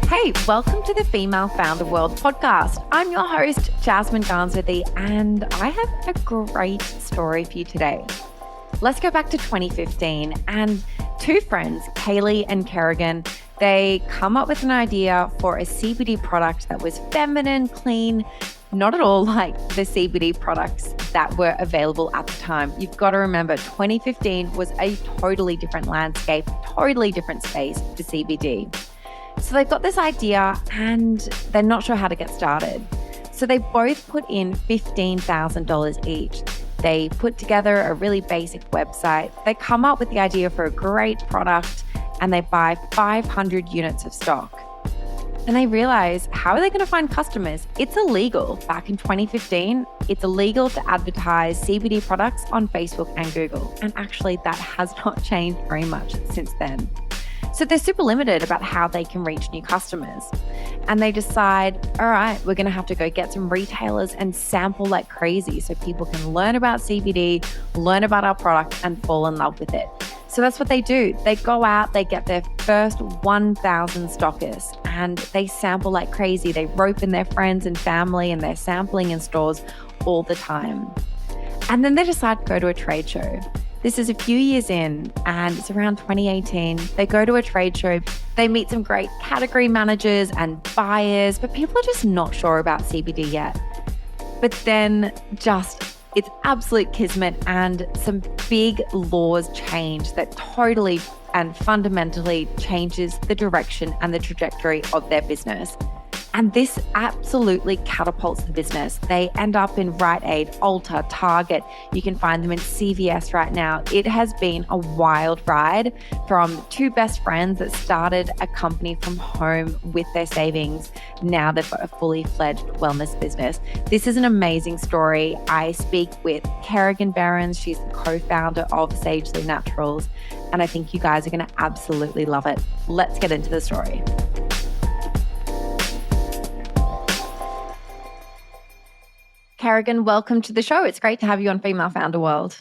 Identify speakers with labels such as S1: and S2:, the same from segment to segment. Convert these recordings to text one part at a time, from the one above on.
S1: Hey, welcome to the Female Founder World podcast. I'm your host, Jasmine Garnsworthy, and I have a great story for you today. Let's go back to 2015, and two friends, Kaley and Kerrigan, they come up with an idea for a CBD product that was feminine, clean, not at all like the CBD products that were available at the time. You've got to remember, 2015 was a totally different landscape, totally different space for CBD. So they've got this idea and they're not sure how to get started. So they both put in $15,000 each. They put together a really basic website. They come up with the idea for a great product and they buy 500 units of stock. And they realize, how are they going to find customers? It's illegal. Back in 2015, it's illegal to advertise CBD products on Facebook and Google. And actually, that has not changed very much since then. So they're super limited about how they can reach new customers. And they decide, all right, we're going to have to go get some retailers and sample like crazy so people can learn about CBD, learn about our product, and fall in love with it. So that's what they do. They go out, they get their first 1,000 stockists, and they sample like crazy. They rope in their friends and family, and they're sampling in stores all the time. And then they decide to go to a trade show. This is a few years in, and it's around 2018. They go to a trade show. They meet some great category managers and buyers, but people are just not sure about CBD yet. But then it's absolute kismet, and some big laws change that totally and fundamentally changes the direction and the trajectory of their business. And this absolutely catapults the business. They end up in Rite Aid, Ulta, Target. You can find them in CVS right now. It has been a wild ride from two best friends that started a company from home with their savings. Now they've got a fully fledged wellness business. This is an amazing story. I speak with Kerrigan Behrens. She's the co-founder of Sagely Naturals. And I think you guys are going to absolutely love it. Let's get into the story. Kerrigan, welcome to the show. It's great to have you on Female Founder World.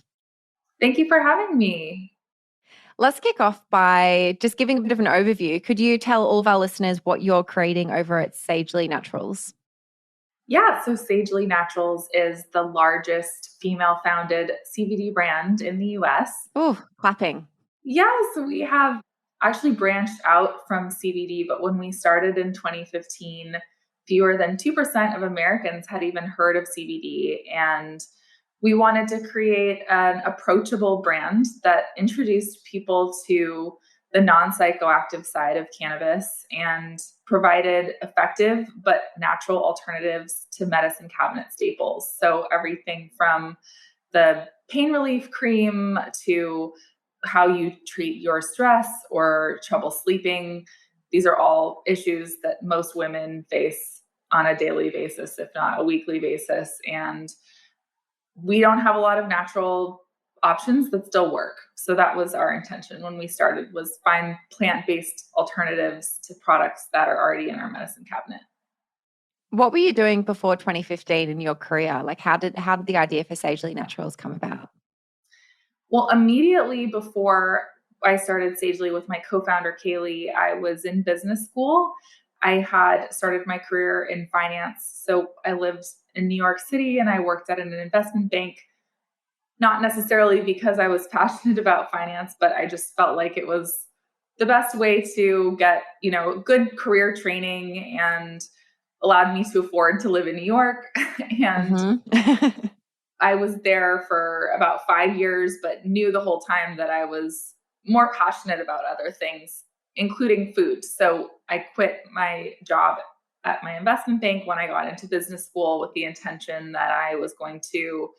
S2: Thank you for having me.
S1: Let's kick off by just giving a bit of an overview. Could you tell all of our listeners what you're creating over at Sagely Naturals?
S2: Yeah, so Sagely Naturals is the largest female-founded CBD brand in the US.
S1: Oh, clapping.
S2: Yeah, so we have actually branched out from CBD, but when we started in 2015, fewer than 2% of Americans had even heard of CBD. And we wanted to create an approachable brand that introduced people to the non-psychoactive side of cannabis and provided effective but natural alternatives to medicine cabinet staples. So everything from the pain relief cream to how you treat your stress or trouble sleeping. These are all issues that most women face on a daily basis, if not a weekly basis. And we don't have a lot of natural options that still work. So that was our intention when we started, was find plant-based alternatives to products that are already in our medicine cabinet.
S1: What were you doing before 2015 in your career? Like how did the idea for Sagely Naturals come about?
S2: Well, immediately before I started Sagely with my co-founder, Kaley, I was in business school. I had started my career in finance. So I lived in New York City and I worked at an investment bank, not necessarily because I was passionate about finance, but I just felt like it was the best way to get, good career training and allowed me to afford to live in New York. And I was there for about 5 years, but knew the whole time that I was more passionate about other things, including food. So I quit my job at my investment bank when I got into business school with the intention that I was going to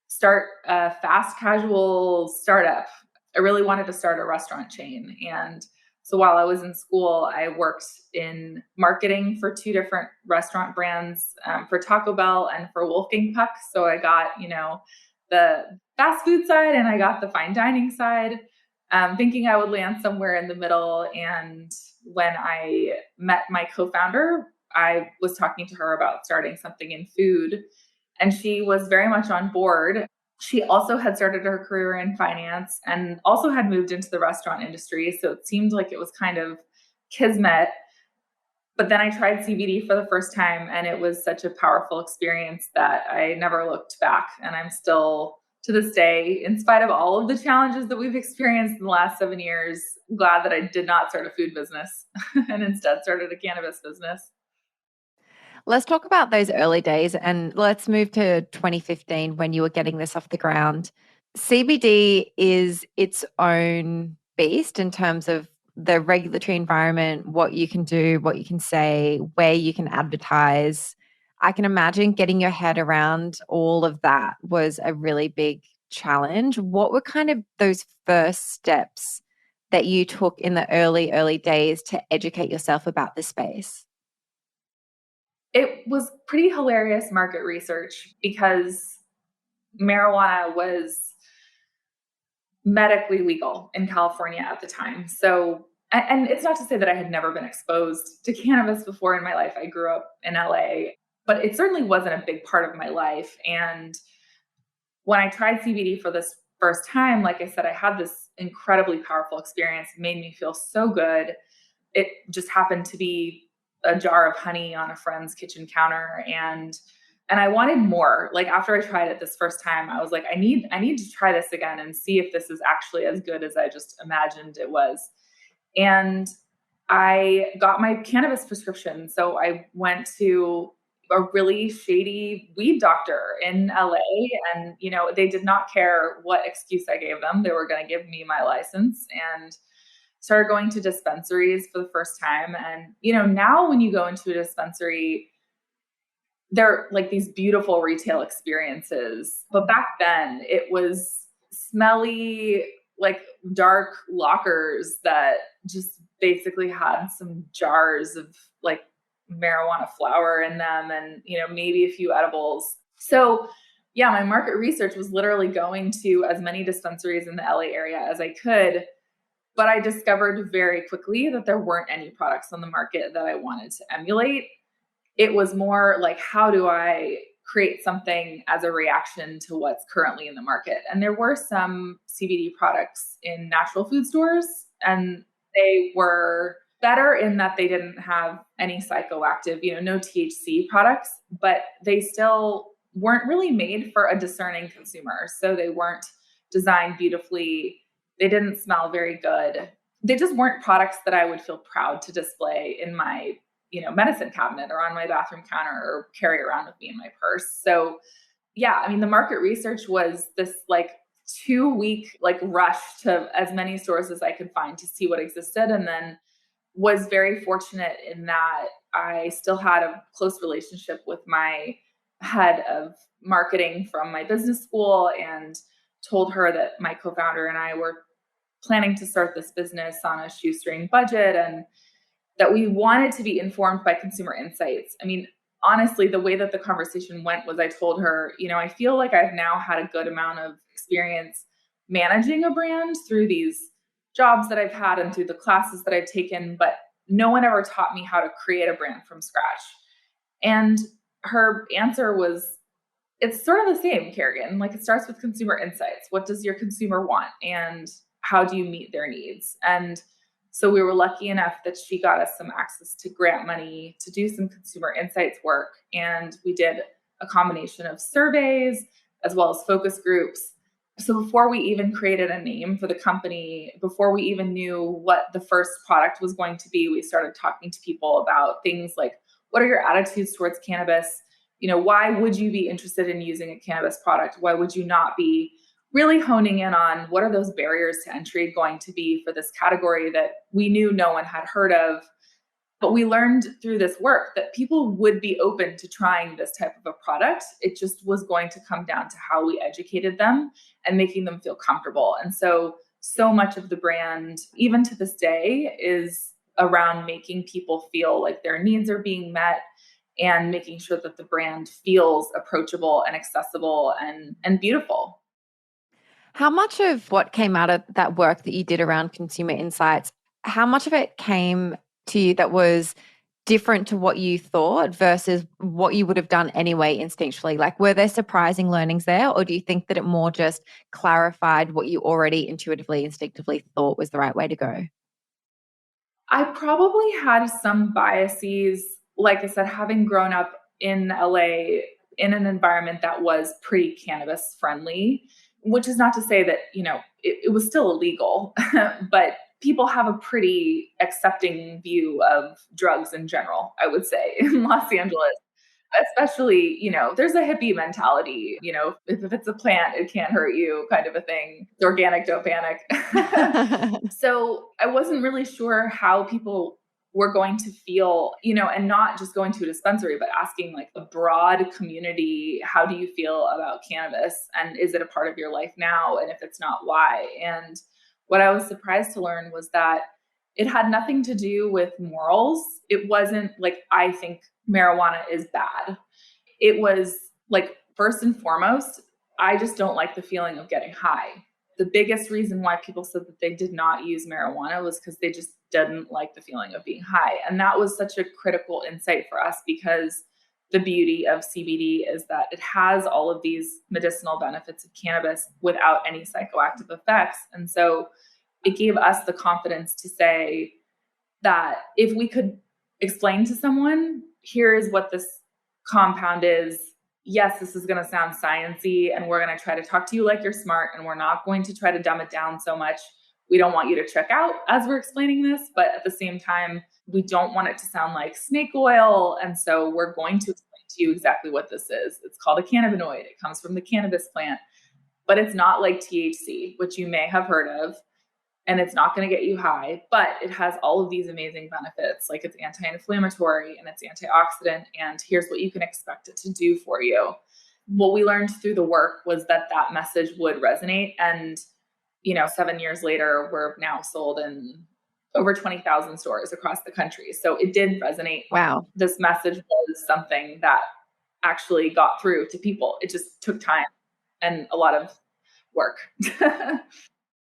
S2: start a fast casual startup. I really wanted to start a restaurant chain. And so while I was in school, I worked in marketing for two different restaurant brands, for Taco Bell and for Wolfgang Puck. So I got, the fast food side and I got the fine dining side. Thinking I would land somewhere in the middle. And when I met my co-founder, I was talking to her about starting something in food, and she was very much on board. She also had started her career in finance and also had moved into the restaurant industry. So it seemed like it was kind of kismet. But then I tried CBD for the first time, and it was such a powerful experience that I never looked back. And I'm still, to this day, in spite of all of the challenges that we've experienced in the last 7 years, glad that I did not start a food business and instead started a cannabis business.
S1: Let's talk about those early days and let's move to 2015 when you were getting this off the ground. CBD is its own beast in terms of the regulatory environment, what you can do, what you can say, where you can advertise. I can imagine getting your head around all of that was a really big challenge. What were kind of those first steps that you took in the early days to educate yourself about this space?
S2: It was pretty hilarious market research because marijuana was medically legal in California at the time. So, and it's not to say that I had never been exposed to cannabis before in my life. I grew up in LA, but it certainly wasn't a big part of my life. And when I tried CBD for this first time, like I said, I had this incredibly powerful experience. It made me feel so good. It just happened to be a jar of honey on a friend's kitchen counter, and I wanted more. Like after I tried it this first time, I was like, I need to try this again and see if this is actually as good as I just imagined it was. And I got my cannabis prescription. So I went to a really shady weed doctor in LA, and they did not care what excuse I gave them. They were going to give me my license, and started going to dispensaries for the first time. And now when you go into a dispensary, they're like these beautiful retail experiences. But back then it was smelly, like dark lockers that just basically had some jars of like marijuana flower in them and, maybe a few edibles. So yeah, my market research was literally going to as many dispensaries in the LA area as I could. But I discovered very quickly that there weren't any products on the market that I wanted to emulate. It was more like, how do I create something as a reaction to what's currently in the market? And there were some CBD products in natural food stores, and they were better in that they didn't have any psychoactive, no THC products, but they still weren't really made for a discerning consumer. So they weren't designed beautifully. They didn't smell very good. They just weren't products that I would feel proud to display in my medicine cabinet or on my bathroom counter or carry around with me in my purse. So yeah, I mean, the market research was this like 2-week like rush to as many stores as I could find to see what existed. And then was very fortunate in that I still had a close relationship with my head of marketing from my business school, and told her that my co-founder and I were planning to start this business on a shoestring budget, and that we wanted to be informed by consumer insights. I mean, honestly, the way that the conversation went was I told her, I feel like I've now had a good amount of experience managing a brand through these jobs that I've had and through the classes that I've taken, but no one ever taught me how to create a brand from scratch. And her answer was, it's sort of the same, Kerrigan. Like, it starts with consumer insights. What does your consumer want? And how do you meet their needs? And so we were lucky enough that she got us some access to grant money to do some consumer insights work. And we did a combination of surveys as well as focus groups. So before we even created a name for the company, before we even knew what the first product was going to be, we started talking to people about things like, what are your attitudes towards cannabis? Why would you be interested in using a cannabis product? Why would you not be? Really honing in on what are those barriers to entry going to be for this category that we knew no one had heard of. But we learned through this work that people would be open to trying this type of a product. It just was going to come down to how we educated them and making them feel comfortable. And so much of the brand, even to this day, is around making people feel like their needs are being met and making sure that the brand feels approachable and accessible and beautiful.
S1: How much of what came out of that work that you did around consumer insights, how much of it came to you that was different to what you thought versus what you would have done anyway instinctually? Like, were there surprising learnings there, or do you think that it more just clarified what you already intuitively, instinctively thought was the right way to go?
S2: I probably had some biases, like I said, having grown up in LA in an environment that was pretty cannabis friendly, which is not to say that, it was still illegal, but people have a pretty accepting view of drugs in general, I would say, in Los Angeles. Especially, there's a hippie mentality, if it's a plant, it can't hurt you kind of a thing. It's organic, don't panic. So I wasn't really sure how people were going to feel, and not just going to a dispensary, but asking like a broad community, how do you feel about cannabis? And is it a part of your life now? And if it's not, why? And what I was surprised to learn was that it had nothing to do with morals. It wasn't like, I think marijuana is bad. It was like, first and foremost, I just don't like the feeling of getting high. The biggest reason why people said that they did not use marijuana was because they just didn't like the feeling of being high. And that was such a critical insight for us, because the beauty of CBD is that it has all of these medicinal benefits of cannabis without any psychoactive effects. And so it gave us the confidence to say that if we could explain to someone, here is what this compound is. Yes, this is going to sound sciencey, and we're going to try to talk to you like you're smart, and we're not going to try to dumb it down so much. We don't want you to check out as we're explaining this, but at the same time, we don't want it to sound like snake oil. And so we're going to explain to you exactly what this is. It's called a cannabinoid. It comes from the cannabis plant, but it's not like THC, which you may have heard of. And it's not going to get you high, but it has all of these amazing benefits, like it's anti-inflammatory and it's antioxidant, and here's what you can expect it to do for you. What we learned through the work was that that message would resonate. And, 7 years later, we're now sold in over 20,000 stores across the country. So it did resonate.
S1: Wow.
S2: This message was something that actually got through to people. It just took time and a lot of work.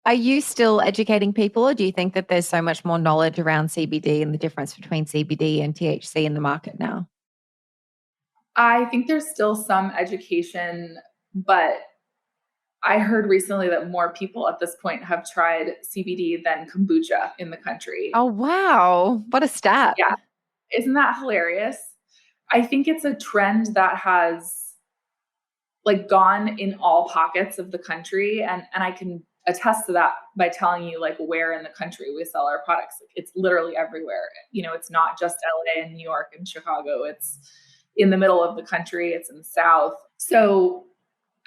S1: Are you still educating people, or do you think that there's so much more knowledge around CBD and the difference between CBD and THC in the market now?
S2: I think there's still some education, but I heard recently that more people at this point have tried CBD than kombucha in the country.
S1: Oh, wow. What a stat.
S2: Yeah. Isn't that hilarious? I think it's a trend that has like gone in all pockets of the country. And I can attest to that by telling you like where in the country we sell our products. It's literally everywhere. It's not just LA and New York and Chicago. It's in the middle of the country. It's in the South. So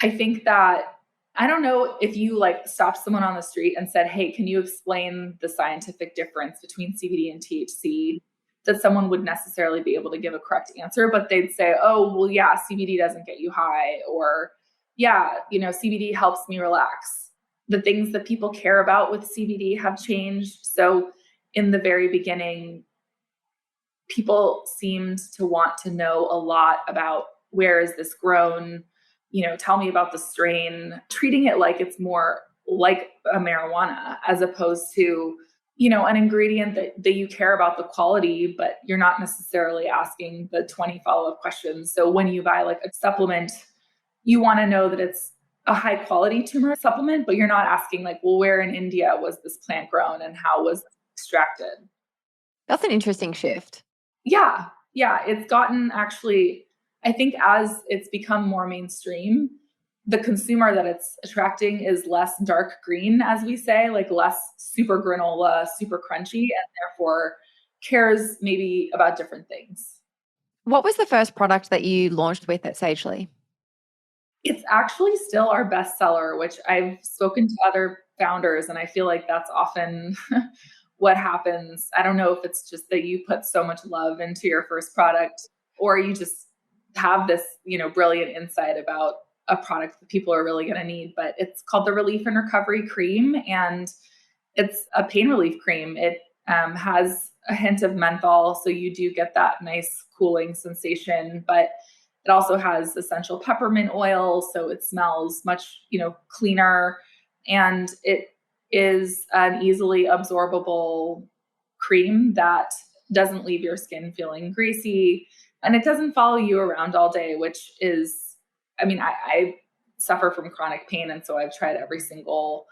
S2: I think that, I don't know if you like stopped someone on the street and said, hey, can you explain the scientific difference between CBD and THC, that someone would necessarily be able to give a correct answer, but they'd say, oh, well, yeah, CBD doesn't get you high, or yeah, CBD helps me relax. The things that people care about with CBD have changed. So in the very beginning, people seemed to want to know a lot about where is this grown, tell me about the strain, treating it like it's more like a marijuana as opposed to, an ingredient that you care about the quality, but you're not necessarily asking the 20 follow-up questions. So when you buy like a supplement, you want to know that it's a high quality turmeric supplement, but you're not asking like, well, where in India was this plant grown and how was it extracted?
S1: That's an interesting shift.
S2: Yeah. It's gotten actually, I think as it's become more mainstream, the consumer that it's attracting is less dark green, as we say, like less super granola, super crunchy, and therefore cares maybe about different things.
S1: What was the first product that you launched with at Sagely?
S2: It's actually still our bestseller, which I've spoken to other founders, and I feel like that's often what happens. I don't know if it's just that you put so much love into your first product, or you just have this, brilliant insight about a product that people are really going to need. But it's called the Relief and Recovery Cream, and it's a pain relief cream. It has a hint of menthol, so you do get that nice cooling sensation, but it also has essential peppermint oil, so it smells much, cleaner, and it is an easily absorbable cream that doesn't leave your skin feeling greasy, and it doesn't follow you around all day, which is, I suffer from chronic pain, and so I've tried every single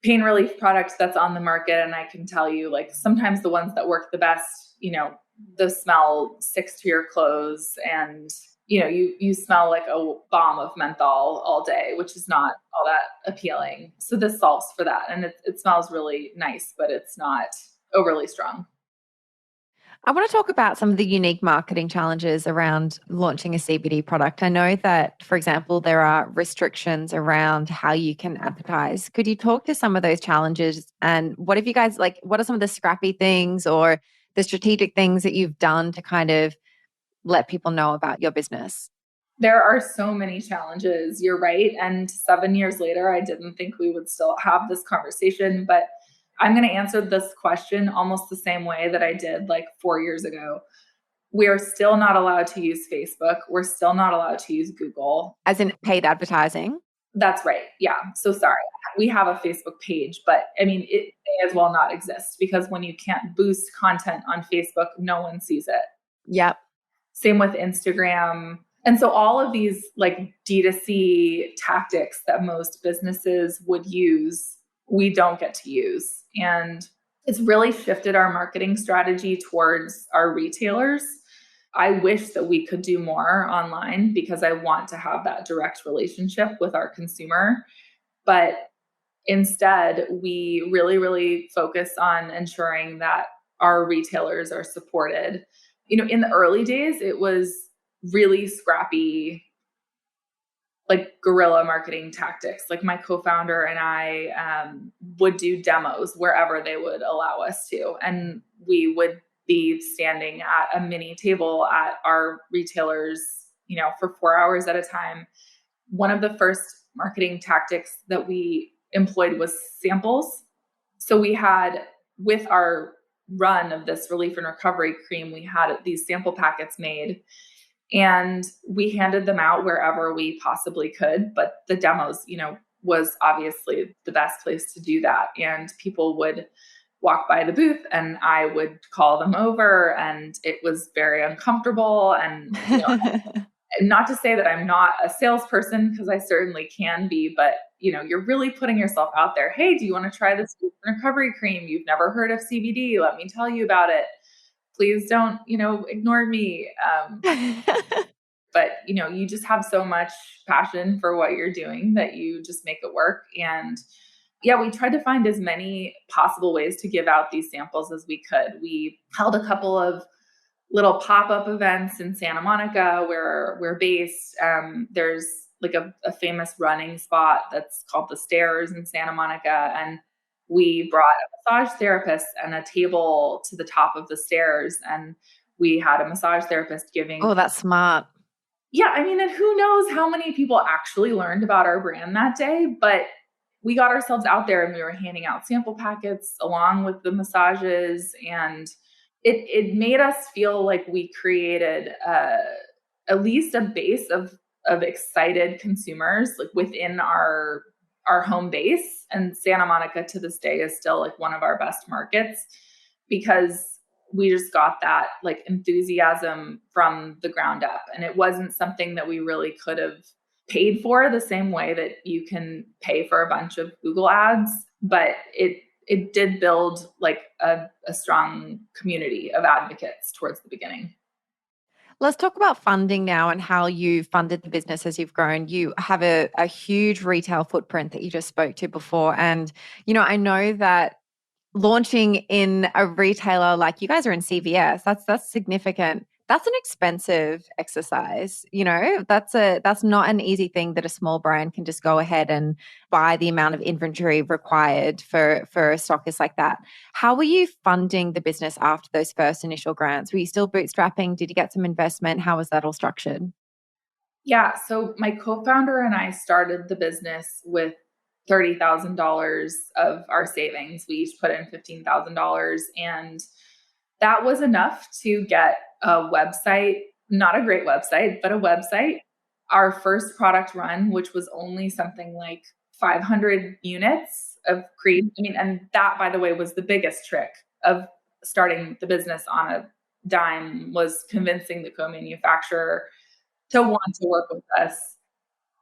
S2: pain relief product that's on the market. And I can tell you, like, sometimes the ones that work the best, the smell sticks to your clothes, and you smell like a bomb of menthol all day, which is not all that appealing. So this solves for that. And it smells really nice, but it's not overly strong.
S1: I want to talk about some of the unique marketing challenges around launching a CBD product. I know that, for example, there are restrictions around how you can advertise. Could you talk to some of those challenges, and what have you guys, like, what are some of the scrappy things or the strategic things that you've done to kind of let people know about your business?
S2: There are so many challenges. You're right. And 7 years later, I didn't think we would still have this conversation, but I'm going to answer this question almost the same way that I did like 4 years ago. We are still not allowed to use Facebook. We're still not allowed to use Google.
S1: As in paid advertising?
S2: That's right. Yeah. So sorry. We have a Facebook page, but I mean, it may as well not exist, because when you can't boost content on Facebook, no one sees it.
S1: Yep.
S2: Same with Instagram. And so all of these like D2C tactics that most businesses would use, we don't get to use. And it's really shifted our marketing strategy towards our retailers. I wish that we could do more online, because I want to have that direct relationship with our consumer. But instead, we really, really focus on ensuring that our retailers are supported. In the early days, it was really scrappy, like guerrilla marketing tactics. Like my co-founder and I would do demos wherever they would allow us to. And we would be standing at a mini table at our retailers, for 4 hours at a time. One of the first marketing tactics that we employed was samples. So we had, with our run of this relief and recovery cream, we had these sample packets made, and we handed them out wherever we possibly could. But the demos, was obviously the best place to do that. And people would walk by the booth and I would call them over, and it was very uncomfortable. And not to say that I'm not a salesperson, because I certainly can be, but you're really putting yourself out there. Hey, do you want to try this recovery cream? You've never heard of CBD. Let me tell you about it. Please don't, ignore me. But, you just have so much passion for what you're doing that you just make it work. And yeah, we tried to find as many possible ways to give out these samples as we could. We held a couple of little pop-up events in Santa Monica where we're based. There's like a famous running spot that's called the Stairs in Santa Monica. And we brought a massage therapist and a table to the top of the stairs. And we had a massage therapist giving.
S1: Oh, that's smart.
S2: Yeah. I mean, and who knows how many people actually learned about our brand that day, but we got ourselves out there and we were handing out sample packets along with the massages, and it made us feel like we created at least a base of excited consumers, like within our home base. And Santa Monica to this day is still like one of our best markets, because we just got that like enthusiasm from the ground up. And it wasn't something that we really could have paid for the same way that you can pay for a bunch of Google ads, but it did build like a strong community of advocates towards the beginning.
S1: Let's talk about funding now and how you funded the business as you've grown. You have a huge retail footprint that you just spoke to before. And, I know that launching in a retailer like you guys are in CVS, that's significant. That's an expensive exercise. That's not an easy thing that a small brand can just go ahead and buy the amount of inventory required for a stockist like that. How were you funding the business after those first initial grants? Were you still bootstrapping? Did you get some investment? How was that all structured?
S2: Yeah. So my co-founder and I started the business with $30,000 of our savings. We each put in $15,000, and that was enough to get a website, not a great website, but a website. Our first product run, which was only something like 500 units of cream. I mean, and that, by the way, was the biggest trick of starting the business on a dime, was convincing the co-manufacturer to want to work with us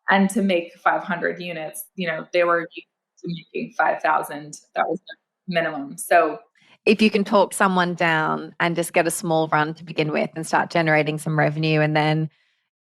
S2: and to make 500 units. They were used to making 5,000. That was the minimum. So
S1: if you can talk someone down and just get a small run to begin with and start generating some revenue, and then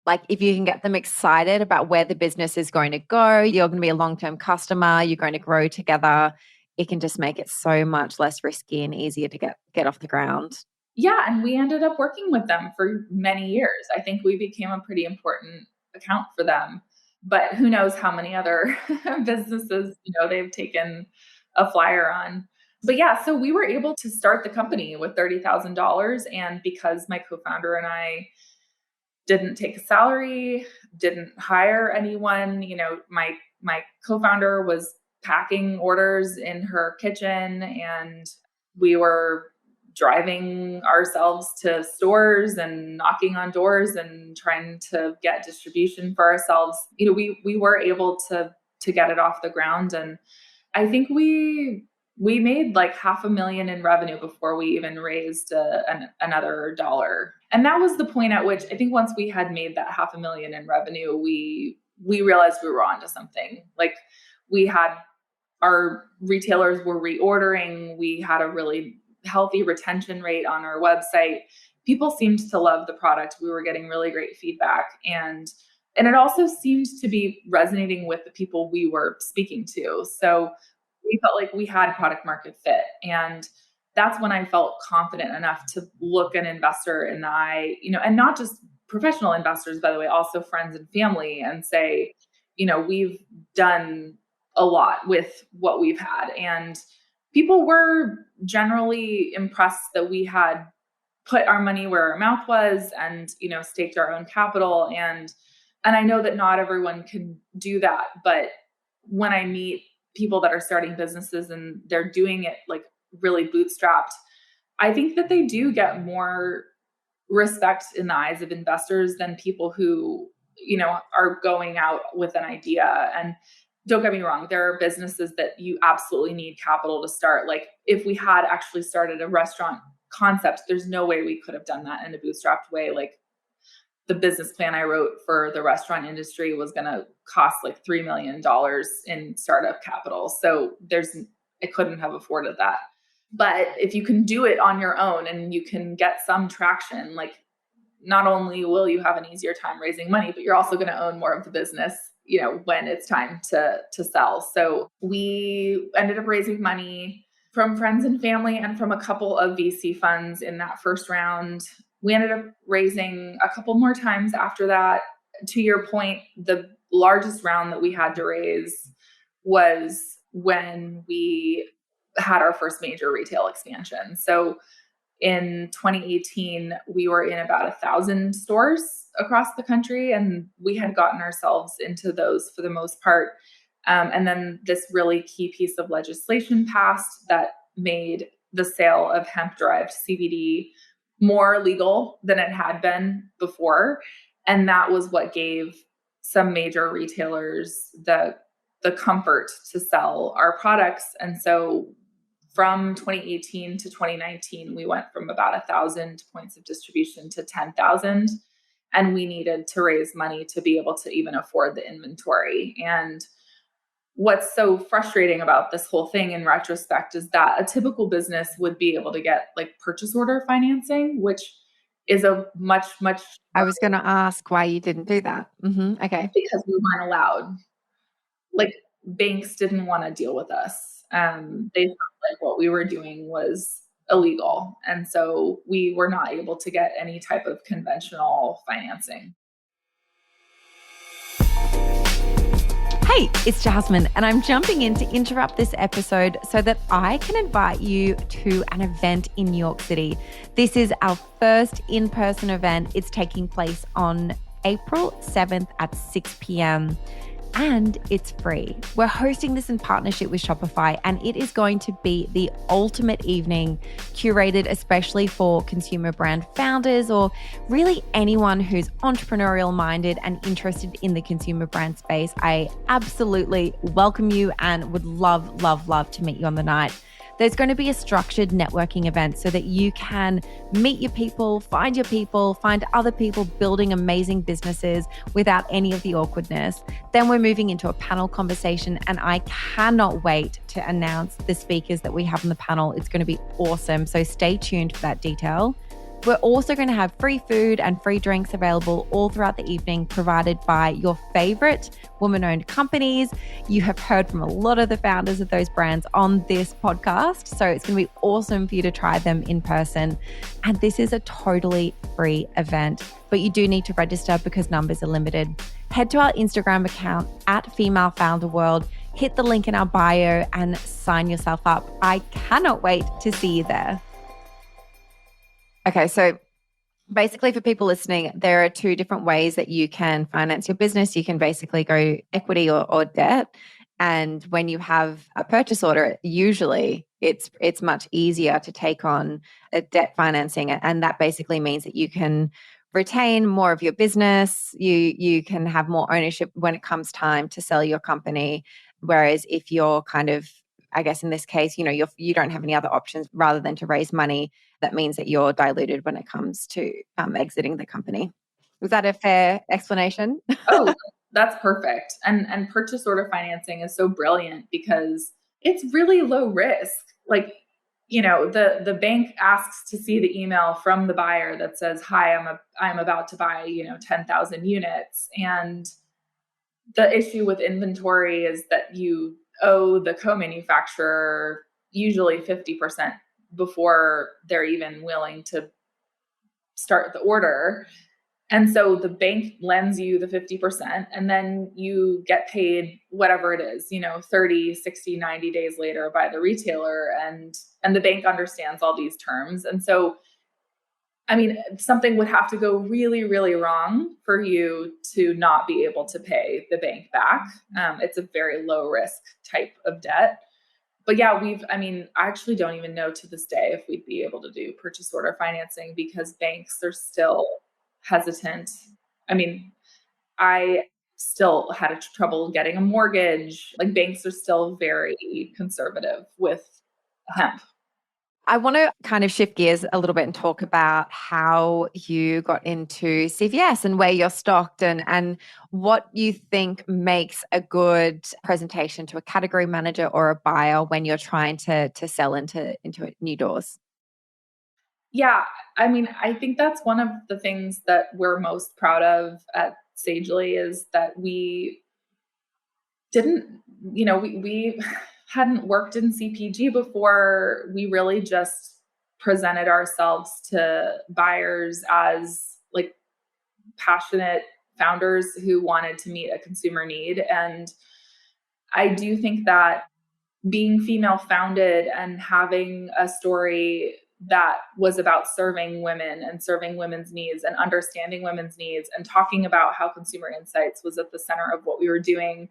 S1: like if you can get them excited about where the business is going to go, you're going to be a long-term customer, you're going to grow together, it can just make it so much less risky and easier to get off the ground.
S2: Yeah. And we ended up working with them for many years. I think we became a pretty important account for them. But who knows how many other businesses, they've taken a flyer on. But yeah, so we were able to start the company with $30,000. And because my co-founder and I didn't take a salary, didn't hire anyone, my co-founder was packing orders in her kitchen, and we were driving ourselves to stores and knocking on doors and trying to get distribution for ourselves. We were able to get it off the ground. And I think we made like $500,000 in revenue before we even raised another dollar. And that was the point at which I think once we had made that $500,000 in revenue, we realized we were onto something. Like we had, our retailers were reordering. We had a really healthy retention rate on our website. People seemed to love the product. We were getting really great feedback. And it also seemed to be resonating with the people we were speaking to. So we felt like we had product market fit. And that's when I felt confident enough to look an investor in the eye, and not just professional investors, by the way, also friends and family, and say, we've done a lot with what we've had. And people were generally impressed that we had put our money where our mouth was and, staked our own capital. And I know that not everyone can do that, but when I meet people that are starting businesses and they're doing it like really bootstrapped, I think that they do get more respect in the eyes of investors than people who, are going out with an idea. And don't get me wrong, there are businesses that you absolutely need capital to start. Like if we had actually started a restaurant concept, there's no way we could have done that in a bootstrapped way. Like the business plan I wrote for the restaurant industry was going to cost like $3 million in startup capital. So I couldn't have afforded that. But if you can do it on your own and you can get some traction, like not only will you have an easier time raising money, but you're also going to own more of the business, when it's time to sell. So we ended up raising money from friends and family and from a couple of VC funds in that first round. We ended up raising a couple more times after that. To your point, the largest round that we had to raise was when we had our first major retail expansion. So in 2018, we were in about 1,000 stores across the country, and we had gotten ourselves into those for the most part. And then this really key piece of legislation passed that made the sale of hemp-derived CBD more legal than it had been before. And that was what gave some major retailers the comfort to sell our products. And so from 2018 to 2019, we went from about 1,000 points of distribution to 10,000. And we needed to raise money to be able to even afford the inventory. And what's so frustrating about this whole thing in retrospect is that a typical business would be able to get like purchase order financing, which is a much.
S1: I was going to ask why you didn't do that. Okay.
S2: Because we weren't allowed. Like banks didn't want to deal with us. They felt like what we were doing was illegal. And so we were not able to get any type of conventional financing.
S1: Hey, it's Jasmine, and I'm jumping in to interrupt this episode so that I can invite you to an event in New York City. This is our first in-person event. It's taking place on April 7th at 6 p.m. and it's free. We're hosting this in partnership with Shopify, and it is going to be the ultimate evening curated especially for consumer brand founders or really anyone who's entrepreneurial minded and interested in the consumer brand space. I absolutely welcome you and would love to meet you on the night. there's going to be a structured networking event so that you can meet your people, find other people building amazing businesses without any of the awkwardness. Then we're moving into a panel conversation, and I cannot wait to announce the speakers that we have on the panel. It's going to be awesome. So stay tuned for that detail. We're also going to have free food and free drinks available all throughout the evening, provided by your favorite woman-owned companies. You have heard from a lot of the founders of those brands on this podcast, so it's going to be awesome for you to try them in person. And this is a totally free event, but you do need to register because numbers are limited. Head to our Instagram account at Female Founder World, hit the link in our bio and sign yourself up. I cannot wait to see you there. Okay, so basically for people listening, there are two different ways that you can finance your business. You can basically go equity or debt. And when you have a purchase order, usually it's much easier to take on a debt financing. And that basically means that you can retain more of your business. You can have more ownership when it comes time to sell your company. Whereas if you're kind of, I guess in this case, you don't have any other options rather than to raise money, that means that you're diluted when it comes to exiting the company. Was that a fair explanation?
S2: Oh, that's perfect. And purchase order financing is so brilliant because it's really low risk. Like, the bank asks to see the email from the buyer that says, "Hi, I'm about to buy, 10,000 units." And the issue with inventory is that you owe the co-manufacturer usually 50% before they're even willing to start the order. And so the bank lends you the 50%, and then you get paid whatever it is, 30, 60, 90 days later by the retailer. And the bank understands all these terms. And so, something would have to go really, really wrong for you to not be able to pay the bank back. It's a very low risk type of debt. But yeah, I actually don't even know to this day if we'd be able to do purchase order financing because banks are still hesitant. I still had trouble getting a mortgage. Like, banks are still very conservative with hemp.
S1: I want to kind of shift gears a little bit and talk about how you got into CVS and where you're stocked and what you think makes a good presentation to a category manager or a buyer when you're trying to sell into new doors.
S2: Yeah, I think that's one of the things that we're most proud of at Sagely is that we didn't, we hadn't worked in CPG before. We really just presented ourselves to buyers as like passionate founders who wanted to meet a consumer need. And I do think that being female founded and having a story that was about serving women and serving women's needs and understanding women's needs and talking about how consumer insights was at the center of what we were doing.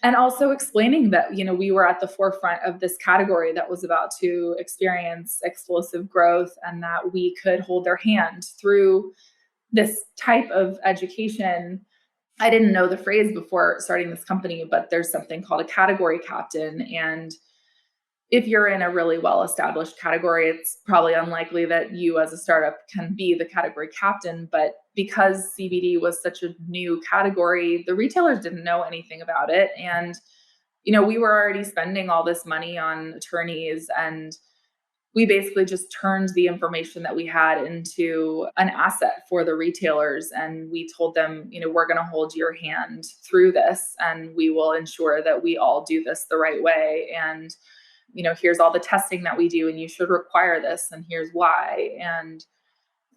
S2: And also explaining that, we were at the forefront of this category that was about to experience explosive growth and that we could hold their hand through this type of education. I didn't know the phrase before starting this company, but there's something called a category captain. And if you're in a really well-established category, it's probably unlikely that you as a startup can be the category captain. But because CBD was such a new category, the retailers didn't know anything about it. And, we were already spending all this money on attorneys, and we basically just turned the information that we had into an asset for the retailers. And we told them, we're going to hold your hand through this, and we will ensure that we all do this the right way. And here's all the testing that we do, and you should require this, and here's why. And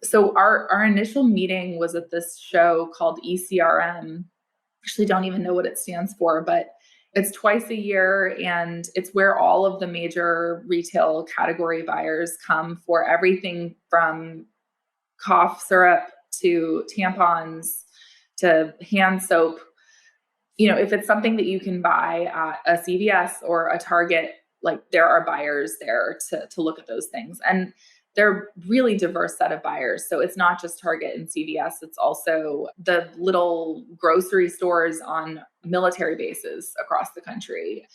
S2: so our initial meeting was at this show called ECRM. Actually don't even know what it stands for, but it's twice a year, and it's where all of the major retail category buyers come for everything from cough syrup to tampons to hand soap. If it's something that you can buy at a CVS or a Target, like, there are buyers there to look at those things. And they're really diverse set of buyers. So it's not just Target and CVS. It's also the little grocery stores on military bases across the country.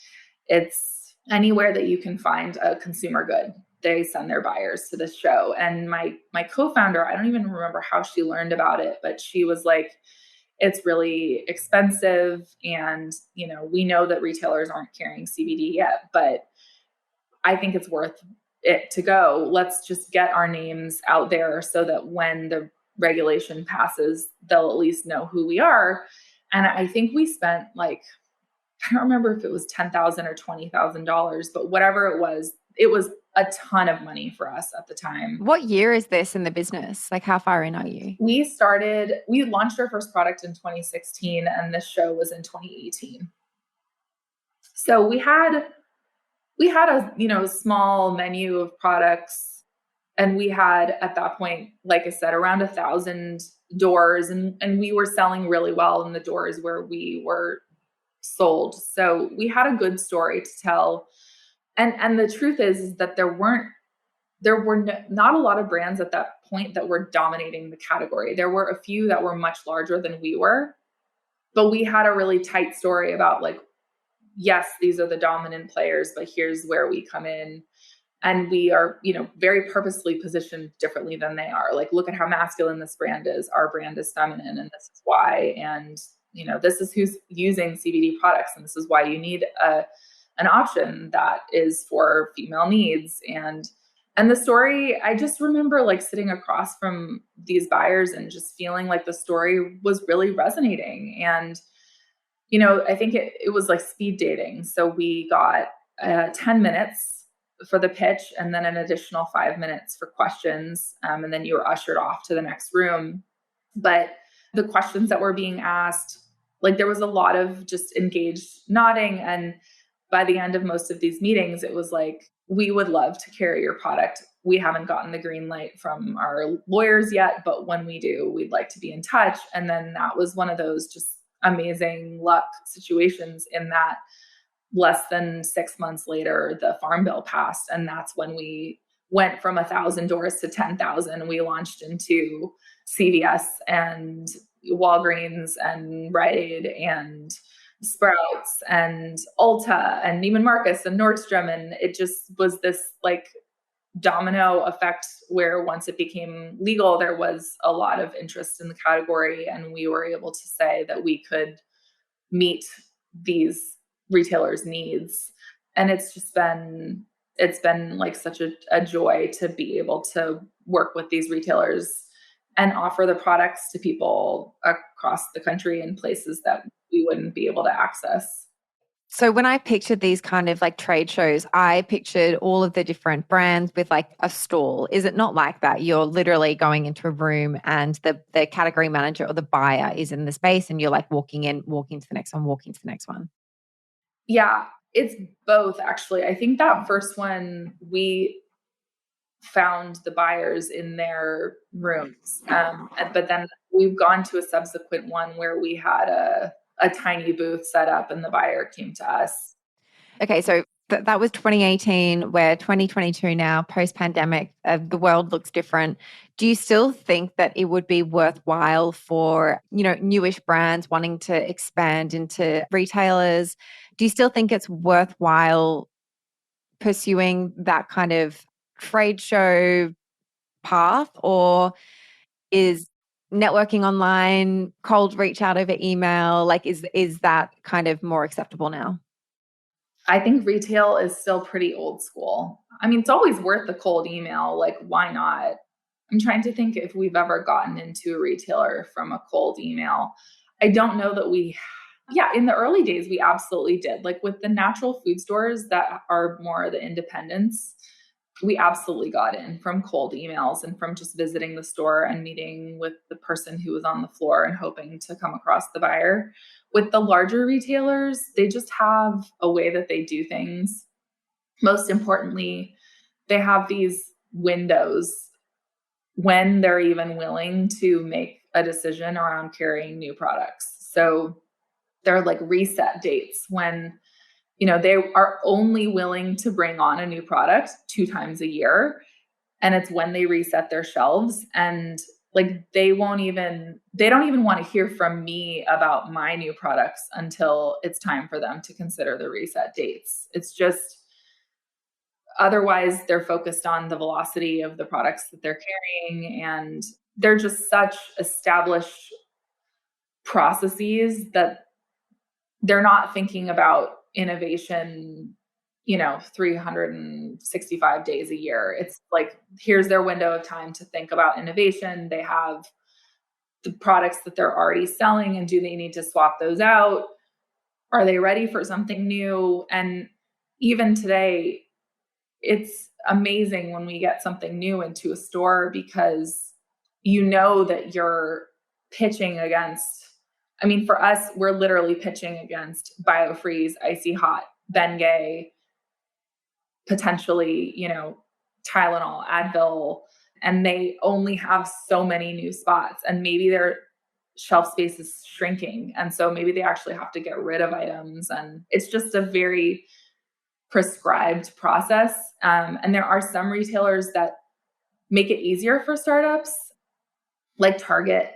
S2: It's anywhere that you can find a consumer good, they send their buyers to this show. And my co-founder, I don't even remember how she learned about it, but she was like, it's really expensive. And, we know that retailers aren't carrying CBD yet, but I think it's worth it to go. Let's just get our names out there so that when the regulation passes, they'll at least know who we are. And I think we spent like, I don't remember if it was $10,000 or $20,000, but whatever it was a ton of money for us at the time.
S1: What year is this in the business? Like, how far in are you?
S2: We launched our first product in 2016, and this show was in 2018. So we had a small menu of products, and we had at that point, like I said, around 1,000 doors, and we were selling really well in the doors where we were sold. So we had a good story to tell. And the truth is that there were not a lot of brands at that point that were dominating the category. There were a few that were much larger than we were, but we had a really tight story about like, yes, these are the dominant players, but here's where we come in. And we are, very purposely positioned differently than they are. Like, look at how masculine this brand is. Our brand is feminine, and this is why. And, this is who's using CBD products, and this is why you need an option that is for female needs. And the story, I just remember like sitting across from these buyers and just feeling like the story was really resonating. And, I think it was like speed dating. So we got 10 minutes for the pitch, and then an additional 5 minutes for questions. And then you were ushered off to the next room. But the questions that were being asked, like there was a lot of just engaged nodding. And by the end of most of these meetings, it was like, we would love to carry your product. We haven't gotten the green light from our lawyers yet, but when we do, we'd like to be in touch. And then that was one of those just amazing luck situations in that less than 6 months later, the Farm Bill passed. And that's when we went from 1,000 doors to 10,000. We launched into CVS and Walgreens and Rite Aid and Sprouts and Ulta and Neiman Marcus and Nordstrom. And it just was this like domino effect where once it became legal, there was a lot of interest in the category, and we were able to say that we could meet these retailers' needs. And it's been like such a joy to be able to work with these retailers and offer the products to people across the country in places that we wouldn't be able to access.
S1: So when I pictured these kind of like trade shows, I pictured all of the different brands with like a stall. Is it not like that? You're literally going into a room and the category manager or the buyer is in the space, and you're like walking to the next one, walking to the next one.
S2: Yeah, it's both actually. I think that first one, we found the buyers in their rooms. But then we've gone to a subsequent one where we had a tiny booth set up and the buyer came to us.
S1: Okay, so that was 2018. We're 2022 now, post-pandemic. The world looks different. Do you still think that it would be worthwhile for, newish brands wanting to expand into retailers? Do you still think it's worthwhile pursuing that kind of trade show path, or is networking online, cold reach out over email, like is that kind of more acceptable now?
S2: I think retail is still pretty old school. I mean, it's always worth the cold email. Like, why not? I'm trying to think if we've ever gotten into a retailer from a cold email. I don't know that in the early days, we absolutely did. Like with the natural food stores that are more the independents, we absolutely got in from cold emails and from just visiting the store and meeting with the person who was on the floor and hoping to come across the buyer. With the larger retailers, they just have a way that they do things. Most importantly, they have these windows when they're even willing to make a decision around carrying new products. So they're like reset dates when they are only willing to bring on a new product 2 times a year. And it's when they reset their shelves, and like they don't even want to hear from me about my new products until it's time for them to consider the reset dates. It's just, Otherwise, they're focused on the velocity of the products that they're carrying, and they're just such established processes that they're not thinking about innovation, 365 days a year. It's like, here's their window of time to think about innovation. They have the products that they're already selling, and do they need to swap those out? Are they ready for something new? And even today, it's amazing when we get something new into a store, because that you're pitching against, for us, we're literally pitching against BioFreeze, Icy Hot, Bengay, potentially, Tylenol, Advil, and they only have so many new spots, and maybe their shelf space is shrinking. And so maybe they actually have to get rid of items. And it's just a very prescribed process. And there are some retailers that make it easier for startups. Like Target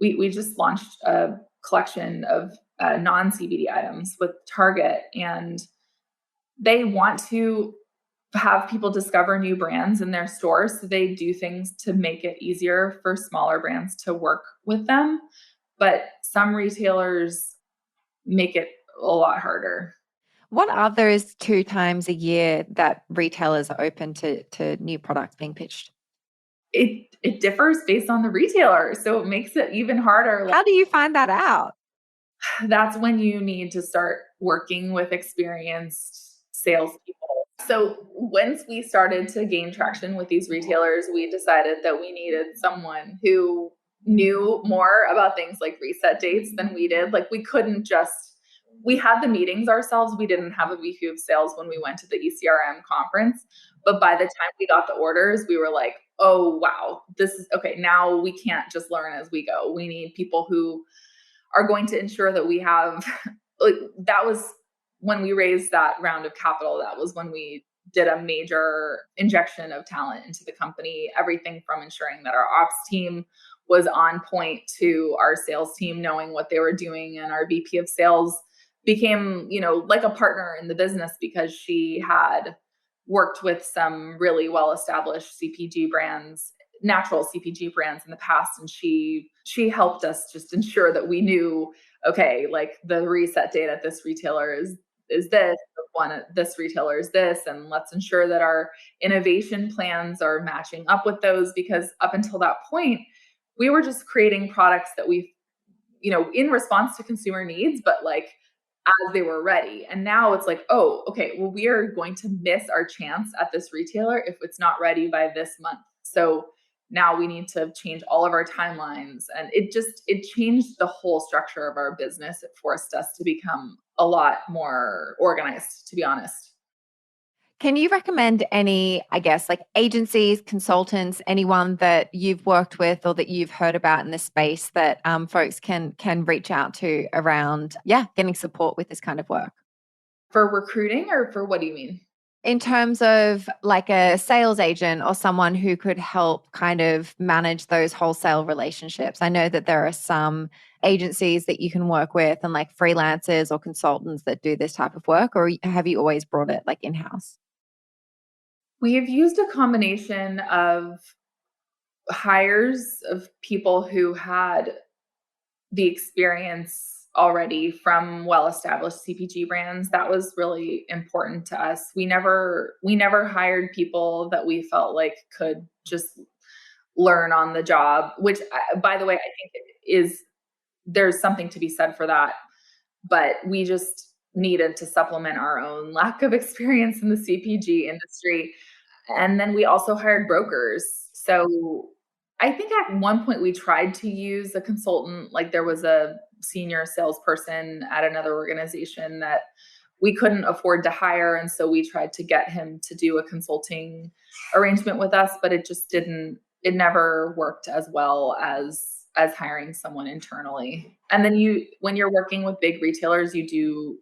S2: we just launched a collection of non-CBD items with Target, and they want to have people discover new brands in their stores. So they do things to make it easier for smaller brands to work with them. But some retailers make it a lot harder.
S1: What are those 2 times a year that retailers are open to new products being pitched?
S2: It differs based on the retailer. So it makes it even harder.
S1: How do you find that out?
S2: That's when you need to start working with experienced salespeople. So once we started to gain traction with these retailers, we decided that we needed someone who knew more about things like reset dates than we did. Like, we had the meetings ourselves. We didn't have a VP of sales when we went to the ECRM conference. But by the time we got the orders, we were like, oh, wow, this is okay. Now we can't just learn as we go. We need people who are going to ensure that we have, that was when we raised that round of capital. That was when we did a major injection of talent into the company. Everything from ensuring that our ops team was on point to our sales team knowing what they were doing. And our VP of sales became, like a partner in the business, because she had worked with some really well-established CPG brands, natural CPG brands in the past. And she helped us just ensure that we knew, okay, like the reset date at this retailer is this, the one at this retailer is this, and let's ensure that our innovation plans are matching up with those, because up until that point, we were just creating products that in response to consumer needs, but like as they were ready. And now it's like, oh, okay, well, we are going to miss our chance at this retailer if it's not ready by this month. So now we need to change all of our timelines. And it changed the whole structure of our business. It forced us to become a lot more organized, to be honest.
S1: Can you recommend any, I guess, like agencies, consultants, anyone that you've worked with or that you've heard about in this space that folks can reach out to around, getting support with this kind of work?
S2: For recruiting, or for what do you mean?
S1: In terms of like a sales agent or someone who could help kind of manage those wholesale relationships. I know that there are some agencies that you can work with and like freelancers or consultants that do this type of work, or have you always brought it like in-house?
S2: We have used a combination of hires of people who had the experience already from well-established CPG brands. That was really important to us. We never hired people that we felt like could just learn on the job, which, by the way, I think there's something to be said for that. But we just needed to supplement our own lack of experience in the CPG industry. And then we also hired brokers. So I think at one point we tried to use a consultant. Like, there was a senior salesperson at another organization that we couldn't afford to hire. And so we tried to get him to do a consulting arrangement with us, but it never worked as well as hiring someone internally. And then when you're working with big retailers, you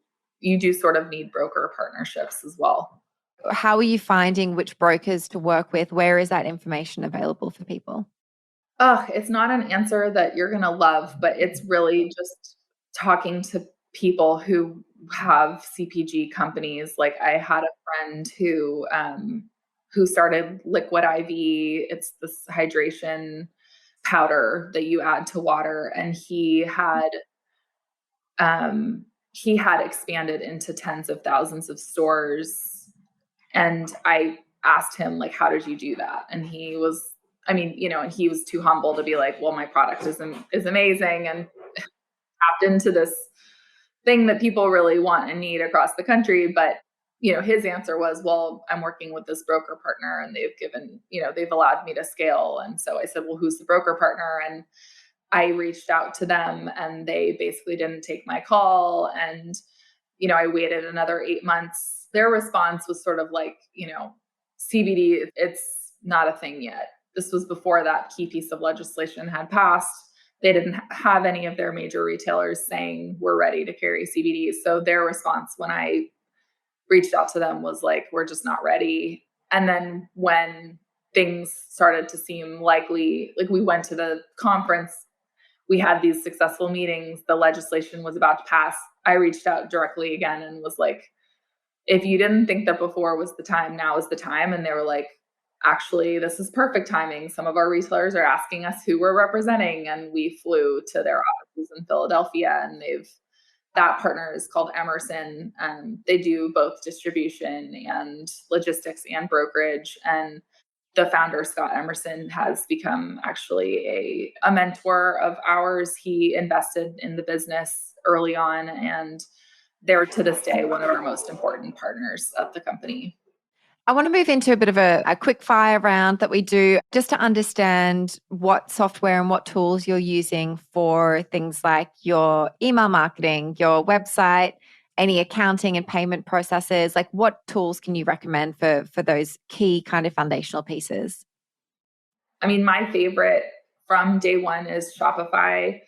S2: do sort of need broker partnerships as well.
S1: How are you finding which brokers to work with? Where is that information available for people?
S2: It's not an answer that you're going to love, but it's really just talking to people who have CPG companies. Like I had a friend who started Liquid IV. It's this hydration powder that you add to water. And he had expanded into tens of thousands of stores. And I asked him, like, how did you do that? And he was, I mean, you know, and he was too humble to be like, well, my product is amazing, and tapped into this thing that people really want and need across the country. But, you know, his answer was, well, I'm working with this broker partner and they've given, you know, they've allowed me to scale. And so I said, well, who's the broker partner? And I reached out to them and they basically didn't take my call. And, you know, I waited another 8 months. Their response was sort of like, you know, CBD, it's not a thing yet. This was before that key piece of legislation had passed. They didn't have any of their major retailers saying we're ready to carry CBD. So their response when I reached out to them was like, we're just not ready. And then when things started to seem likely, like we went to the conference, we had these successful meetings, the legislation was about to pass. I reached out directly again and was like, if you didn't think that before was the time, now is the time. And they were like, actually, this is perfect timing. Some of our retailers are asking us who we're representing. And we flew to their offices in Philadelphia, and that partner is called Emerson. They do both distribution and logistics and brokerage. And the founder, Scott Emerson, has become actually a mentor of ours. He invested in the business early on, and they're to this day one of our most important partners at the company.
S1: I want to move into a bit of a quick fire round that we do just to understand what software and what tools you're using for things like your email marketing, your website, any accounting and payment processes. Like, what tools can you recommend for those key kind of foundational pieces?
S2: I mean, my favorite from day one is Shopify.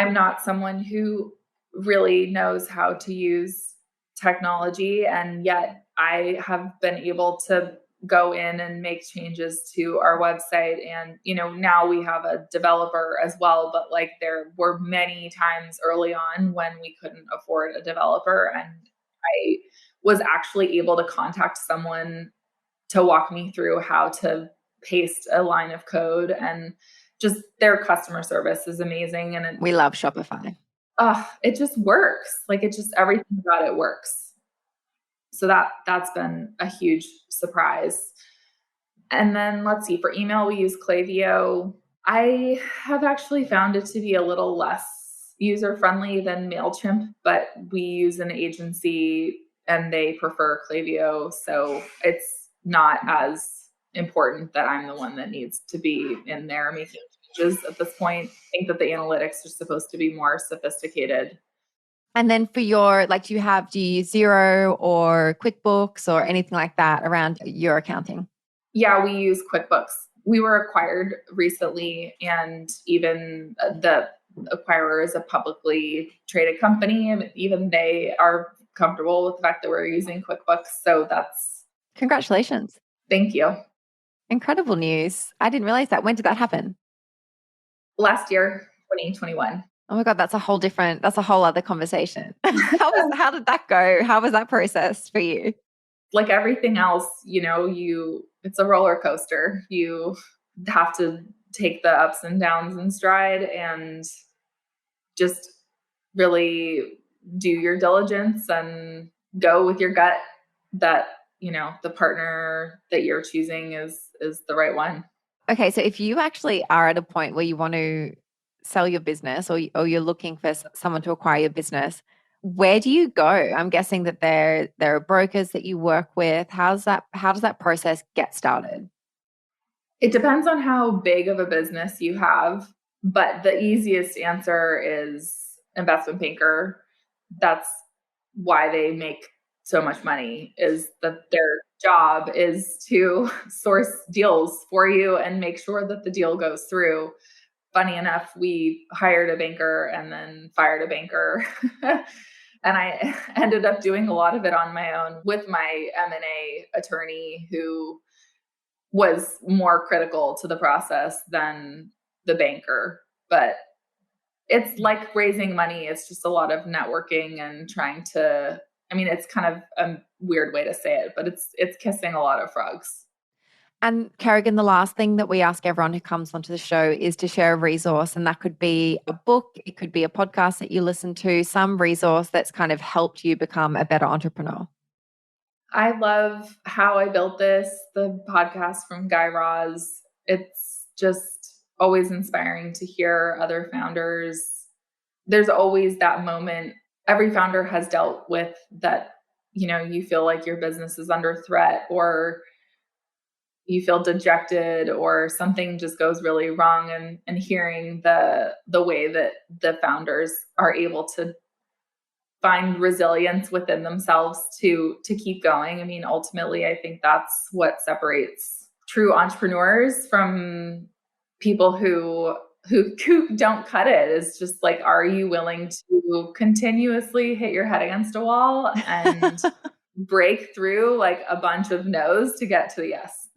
S2: I'm not someone who really knows how to use technology, and yet I have been able to go in and make changes to our website. And, you know, now we have a developer as well, but like there were many times early on when we couldn't afford a developer. And I was actually able to contact someone to walk me through how to paste a line of code, and just their customer service is amazing. And
S1: we love Shopify.
S2: It just works. Like it just, everything about it works. So that's been a huge surprise. And then let's see, for email, we use Klaviyo. I have actually found it to be a little less user-friendly than MailChimp, but we use an agency and they prefer Klaviyo. So it's not as important that I'm the one that needs to be in there making changes at this point. I think that the analytics are supposed to be more sophisticated.
S1: And then for your, like, do you use Xero or QuickBooks or anything like that around your accounting?
S2: Yeah, we use QuickBooks. We were acquired recently, and even the acquirer is a publicly traded company, and even they are comfortable with the fact that we're using QuickBooks. So that's...
S1: Congratulations.
S2: Thank you.
S1: Incredible news. I didn't realize that. When did that happen?
S2: Last year, 2021.
S1: Oh my God, that's a whole other conversation. How did that go? How was that process for you?
S2: Like everything else, you know, it's a roller coaster. You have to take the ups and downs in stride and just really do your diligence and go with your gut that, you know, the partner that you're choosing is the right one.
S1: Okay, so if you actually are at a point where you want to sell your business or you're looking for someone to acquire your business, where do you go? I'm guessing that there are brokers that you work with. How does that process get started?
S2: It depends on how big of a business you have, but the easiest answer is investment banker. That's why they make so much money, is that their job is to source deals for you and make sure that the deal goes through. Funny enough, we hired a banker and then fired a banker. And I ended up doing a lot of it on my own with my M&A attorney, who was more critical to the process than the banker. But it's like raising money. It's just a lot of networking and trying to, it's kind of a weird way to say it, but it's kissing a lot of frogs.
S1: And Kerrigan, the last thing that we ask everyone who comes onto the show is to share a resource. And that could be a book, it could be a podcast that you listen to, some resource that's kind of helped you become a better entrepreneur.
S2: I love How I Built This, the podcast from Guy Raz. It's just always inspiring to hear other founders. There's always that moment every founder has dealt with that, you feel like your business is under threat, or you feel dejected, or something just goes really wrong, and hearing the way that the founders are able to find resilience within themselves to keep going. Ultimately, I think that's what separates true entrepreneurs from people who don't cut it, is just like, are you willing to continuously hit your head against a wall and break through like a bunch of no's to get to the yes?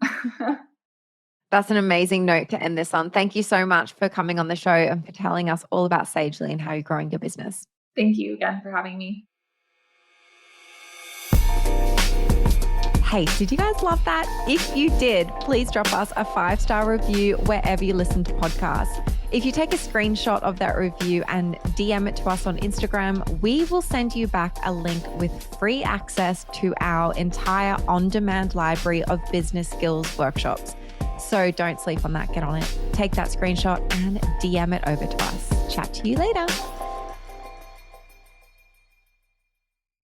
S1: That's an amazing note to end this on. Thank you so much for coming on the show and for telling us all about Sagely and how you're growing your business.
S2: Thank you again for having me.
S1: Hey, did you guys love that? If you did, please drop us a 5-star review wherever you listen to podcasts. If you take a screenshot of that review and DM it to us on Instagram, we will send you back a link with free access to our entire on-demand library of business skills workshops. So don't sleep on that. Get on it. Take that screenshot and DM it over to us. Chat to you later.